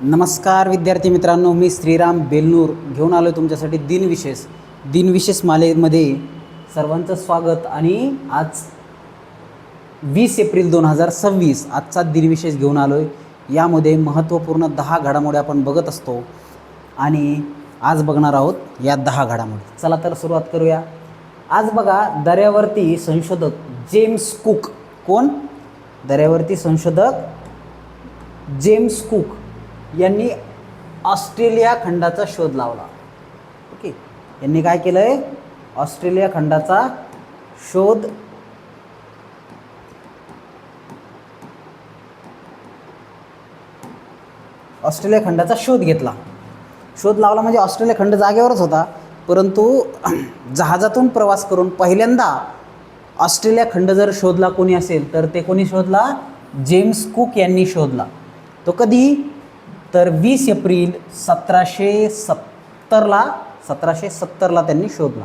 नमस्कार विद्यार्थी मित्रांनो, मी श्रीराम बेलनूर घेऊन आलो तुमच्यासाठी दिनविशेष मालेमध्ये सर्वांचं स्वागत। आणि आज 20 एप्रिल 2026 आजचा दिनविशेष घेऊन आलो आहे। यामध्ये महत्त्वपूर्ण 10 घडामोडी आपण बघत असतो आणि आज बघणार आहोत या 10 घडामोडी। चला तर सुरुवात करूया। आज बघा, दर्यावर्ती संशोधक जेम्स कुक, कोण? दर्यावर्ती संशोधक जेम्स कुक यांनी ऑस्ट्रेलिया खंडाचा शोध लावला। ओके, यांनी काय केलं आहे? ऑस्ट्रेलिया खंडाचा शोध घेतला। शोध लावला म्हणजे ऑस्ट्रेलिया खंड जागेवरच होता, परंतु जहाजातून प्रवास करून पहिल्यांदा ऑस्ट्रेलिया खंड जर शोधला कोणी असेल तर ते कोणी शोधला? जेम्स कुक यांनी शोधला। तो कधी? तर 20 एप्रिल 1770ला त्यांनी शोधला।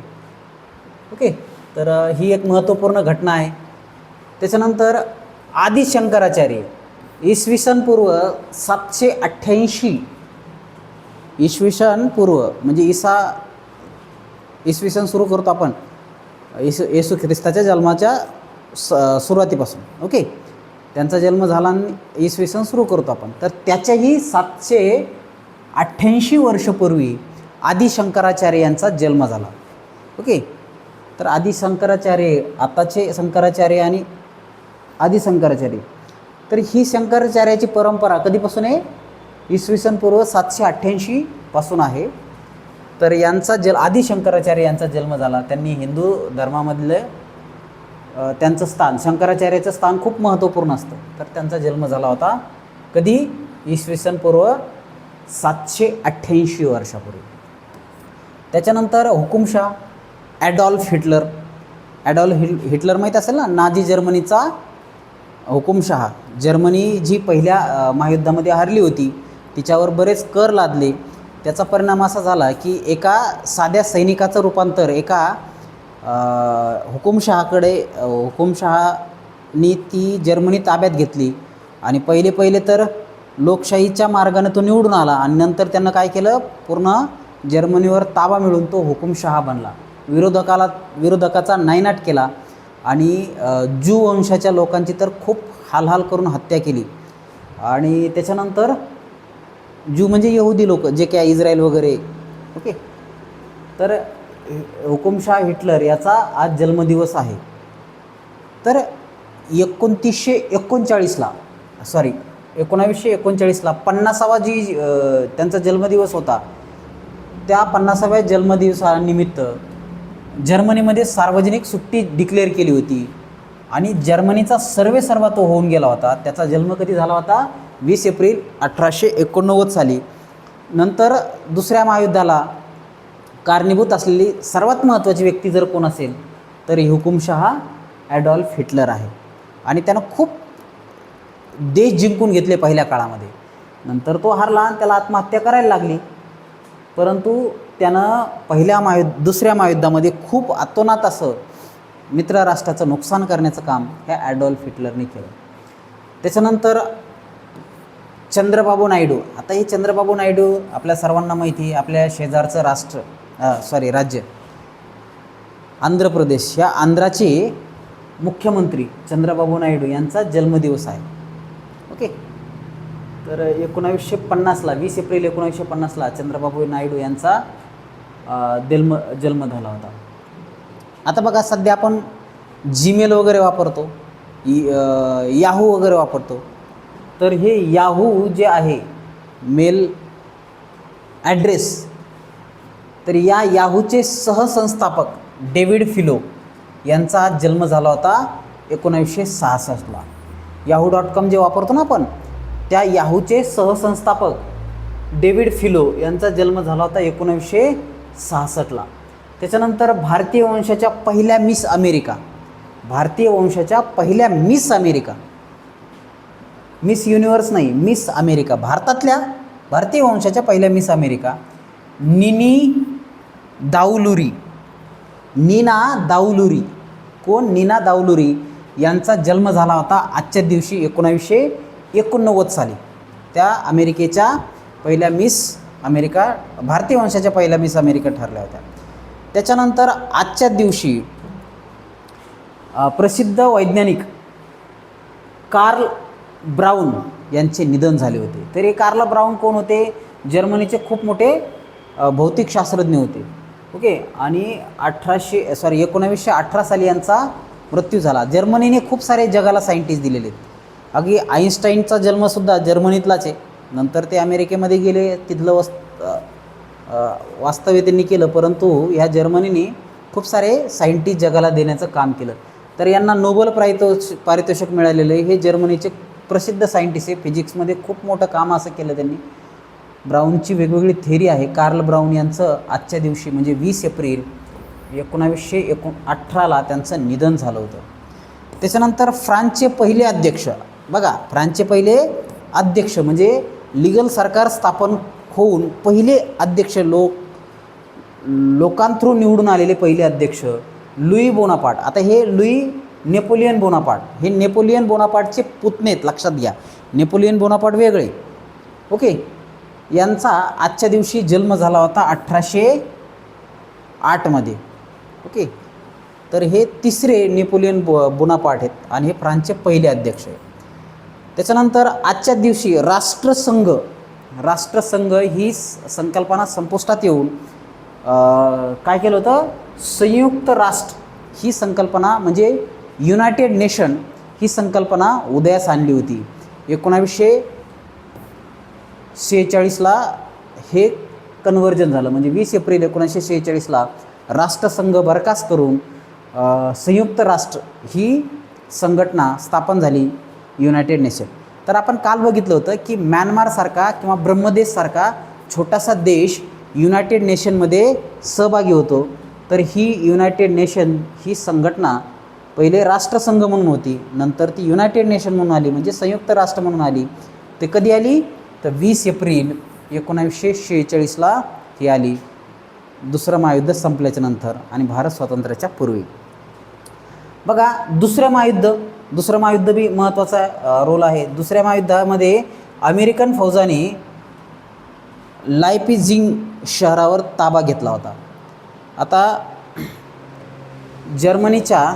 ओके, तर ही एक महत्त्वपूर्ण घटना आहे। त्याच्यानंतर आदि शंकराचार्य इसवी सन पूर्व 788 इसवी सन पूर्व म्हणजे इसवी सन सुरू करतो आपण येशू ख्रिस्ताच्या जन्माच्या सुरुवातीपासून। ओके, त्यांचा जन्म झाला आणि इसवी सन सुरू करतो आपण, तर त्याच्याही 788 वर्षपूर्वी आदि शंकराचार्य यांचा जन्म झाला। ओके, तर आदि शंकराचार्य, आताचे शंकराचार्य आणि आदि शंकराचार्य, तर ही शंकराचार्याची परंपरा कधीपासून आहे? इसवी सन पूर्व 788 पासून आहे। तर यांचा आदि शंकराचार्य यांचा जन्म झाला। त्यांनी हिंदू धर्मामधले त्यांचं स्थान, शंकराचार्याचं स्थान खूप महत्त्वपूर्ण असतं। तर त्यांचा जन्म झाला होता कधी? इसवी सन पूर्व 788 वर्षापूर्वी। त्याच्यानंतर हुकुमशाह ॲडॉल्फ हिटलर माहीत असेल ना, नाझी जर्मनीचा हुकुमशाह। जर्मनी जी पहिल्या महायुद्धामध्ये हरली होती, तिच्यावर बरेच कर लादले। त्याचा परिणाम असा झाला की एका साध्या सैनिकाचं रूपांतर एका हुकुमशहानी ती जर्मनी ताब्यात घेतली आणि पहिले तर लोकशाहीच्या मार्गाने तो निवडून आला आणि नंतर त्यानं काय केलं? पूर्ण जर्मनीवर ताबा मिळवून तो हुकुमशहा बनला। विरोधकाचा नायनाट केला आणि ज्यू वंशाच्या लोकांची तर खूप हाल करून हत्या केली। आणि त्याच्यानंतर ज्यू म्हणजे यहुदी लोक, जे काय इस्रायल वगैरे। ओके, तर हुकुमशाह हिटलर याचा आज जन्मदिवस आहे। तर 1939ला 50वा जी त्यांचा जन्मदिवस होता, त्या 50व्या जन्मदिवसानिमित्त जर्मनीमध्ये सार्वजनिक सुट्टी डिक्लेअर केली होती आणि जर्मनीचा सर्वेसर्वा तो होऊन गेला होता। त्याचा जन्म कधी झाला होता? 20 एप्रिल 1889 साली। नंतर दुसऱ्या महायुद्धाला कारणीभूत असलेली सर्वात महत्त्वाची व्यक्ती जर कोण असेल तर हुकुमशाह ॲडॉल्फ हिटलर आहे। आणि त्यानं खूप देश जिंकून घेतले पहिल्या काळामध्ये। नंतर तो हरला आणि त्याला आत्महत्या करायला लागली, परंतु त्यानं दुसऱ्या महायुद्धामध्ये खूप अतोनात असं मित्र राष्ट्राचं नुकसान करण्याचं काम ह्या ॲडॉल्फ हिटलरने केलं। त्याच्यानंतर चंद्रबाबू नायडू। आता हे चंद्रबाबू नायडू आपल्या सर्वांना माहिती आहे, आपल्या शेजारचं राज्य आंध्र प्रदेश, या आंध्राचे मुख्यमंत्री चंद्रबाबू नायडू यांचा जन्मदिवस आहे। ओके, तर 1950ला 20 एप्रिल 1950ला चंद्रबाबू नायडू यांचा जन्म झाला होता। आता बघा, सध्या आपण जीमेल वगैरे वापरतो, याहू वगैरे वापरतो, तर हे याहू जे आहे मेल ॲड्रेस, तर या याहूचे सहसंस्थापक डेव्हिड फिलो यांचा जन्म झाला होता 1966ला। yahoo.com जे वापरतो ना आपण, त्या याहूचे सहसंस्थापक डेव्हिड फिलो यांचा जन्म झाला होता 1966ला। त्याच्यानंतर भारतीय वंशाच्या पहिल्या मिस अमेरिका, मिस युनिव्हर्स नाही, मिस अमेरिका, भारतीय वंशाच्या पहिल्या मिस अमेरिका नीना दाऊलुरी, कोण? नीना दाऊलुरी यांचा जन्म झाला होता आजच्या दिवशी 1989 साली। त्या अमेरिकेच्या पहिल्या मिस अमेरिका, भारतीय वंशाच्या पहिल्या मिस अमेरिका ठरल्या होत्या. त्याच्यानंतर आजच्या दिवशी प्रसिद्ध वैज्ञानिक कार्ल ब्राऊन यांचे निधन झाले होते. तर हे कार्ल ब्राऊन कोण होते? जर्मनीचे खूप मोठे भौतिकशास्त्रज्ञ होते. ओके. आणि 1918 साली यांचा मृत्यू झाला. जर्मनीने खूप सारे जगाला सायंटिस्ट दिलेले आहेत. अगदी आईन्स्टाईनचा जन्मसुद्धा जर्मनीतलाच आहे. नंतर ते अमेरिकेमध्ये गेले, तिथलं वास्तव्य त्यांनी केलं, परंतु ह्या जर्मनीने खूप सारे सायंटिस्ट जगाला देण्याचं काम केलं. तर यांना नोबेल पारितोषिक मिळालेलं आहे. हे जर्मनीचे प्रसिद्ध सायंटिस्ट आहे. फिजिक्समध्ये खूप मोठं काम असं केलं त्यांनी. ब्राऊनची वेगवेगळी थेरी आहे. कार्ल ब्राऊन यांचं आजच्या दिवशी म्हणजे 20 एप्रिल 1918ला त्यांचं निधन झालं होतं. त्याच्यानंतर फ्रान्सचे पहिले अध्यक्ष, बघा फ्रान्सचे पहिले अध्यक्ष म्हणजे लीगल सरकार स्थापन होऊन पहिले अध्यक्ष, लोकांथ्रू निवडून आलेले पहिले अध्यक्ष लुई बोनापार्ट. आता हे लुई नेपोलियन बोनापार्ट, हे नेपोलियन बोनापार्टचे पुतणे आहेत, लक्षात घ्या. नेपोलियन बोनापार्ट वेगळे. ओके. यांचा आजच्या दिवशी जन्म झाला होता 1808मध्ये. ओके. तर हे तिसरे नेपोलियन बोनापार्ट आहेत आणि हे फ्रान्सचे पहिले अध्यक्ष आहेत. त्याच्यानंतर आजच्या दिवशी राष्ट्रसंघ ही संकल्पना संपुष्टात येऊन काय केलं होतं? संयुक्त राष्ट्र ही संकल्पना म्हणजे युनायटेड नेशन ही संकल्पना उदयास आणली होती. 1946ला हे कन्व्हर्जन झालं. म्हणजे 20 एप्रिल 1946ला राष्ट्रसंघ बरखास्त करून संयुक्त राष्ट्र ही संघटना स्थापन झाली, युनायटेड नेशन. तर आपण काल बघितलं होतं की म्यानमारसारखा किंवा ब्रह्मदेशसारखा छोटासा देश युनायटेड नेशनमध्ये सहभागी होतो. तर ही युनायटेड नेशन ही संघटना पहिले राष्ट्रसंघ म्हणून होती, नंतर ती युनायटेड नेशन म्हणून आली, म्हणजे संयुक्त राष्ट्र म्हणून आली. ते कधी आली? तर 20 एप्रिल 1946ला ही आली, दुसरं महायुद्ध संपल्याच्या नंतर आणि भारत स्वातंत्र्याच्या पूर्वी. बघा दुसरं महायुद्ध बी महत्त्वाचा रोल आहे. दुसऱ्या महायुद्धामध्ये अमेरिकन फौजांनी लायप्झिग शहरावर ताबा घेतला होता. आता जर्मनीच्या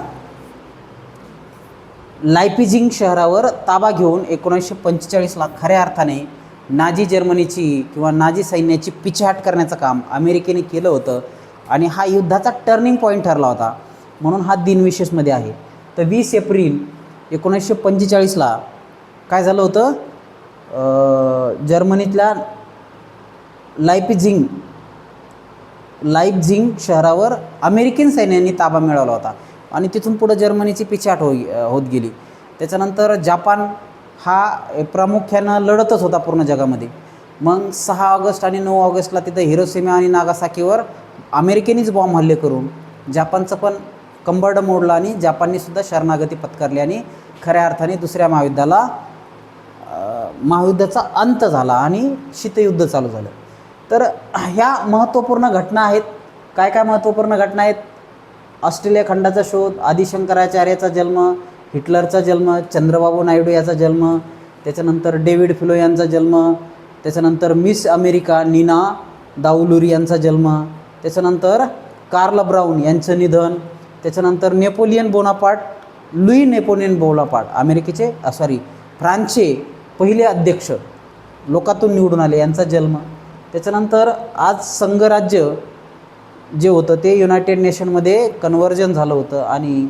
लायप्झिग शहरावर ताबा घेऊन 1945ला खऱ्या अर्थाने नाझी जर्मनीची किंवा नाझी सैन्याची पिछेहाट करण्याचं काम अमेरिकेने केलं होतं आणि हा युद्धाचा टर्निंग पॉईंट ठरला होता, म्हणून हा दिन विशेषमध्ये आहे. तर 20 एप्रिल 1945ला काय झालं होतं? जर्मनीतल्या लायप्झिग शहरावर अमेरिकन सैन्याने ताबा मिळवला होता आणि तिथून पुढं जर्मनीची पिछेहाट होत गेली. त्याच्यानंतर जापान हा प्रामुख्यानं लढतच होता पूर्ण जगामध्ये. मग 6 ऑगस्ट आणि 9 ऑगस्टला तिथं हिरोशिमा आणि नागासाकीवर अमेरिकेनेच बॉम्ब हल्ले करून जापानचं पण कंबरड मोडलं आणि जापाननीसुद्धा शरणागती पत्करली आणि खऱ्या अर्थाने दुसऱ्या महायुद्धाचा अंत झाला आणि शीतयुद्ध चालू झालं. तर ह्या महत्त्वपूर्ण घटना आहेत. काय काय महत्त्वपूर्ण घटना आहेत? ऑस्ट्रेलिया खंडाचा शोध, आदि शंकराचार्याचा जन्म, हिटलरचा जन्म, चंद्रबाबू नायडू याचा जन्म, त्याच्यानंतर डेव्हिड फिलो यांचा जन्म, त्याच्यानंतर मिस अमेरिका नीना दाऊलुरी यांचा जन्म, त्याच्यानंतर कार्ल ब्राऊन यांचं निधन, त्याच्यानंतर लुई नेपोलियन बोनापार्ट फ्रान्सचे पहिले अध्यक्ष लोकातून निवडून आले यांचा जन्म. त्याच्यानंतर आज संघराज्य जे होतं ते युनायटेड नेशनमध्ये कन्व्हर्जन झालं होतं आणि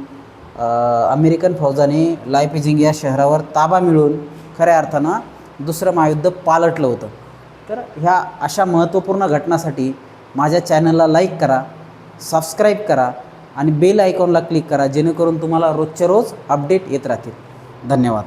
अमेरिकन फौजाने लायप्झिग या शहरावर ताबा मिळवून खऱ्या अर्थानं दुसरं महायुद्ध पालटलं होतं. तर ह्या अशा महत्त्वपूर्ण घटनासाठी माझ्या चॅनलला लाईक करा, सबस्क्राईब करा आणि बेल आयकॉनला क्लिक करा, जेणेकरून तुम्हाला रोजच्या रोज अपडेट येत राहतील. धन्यवाद.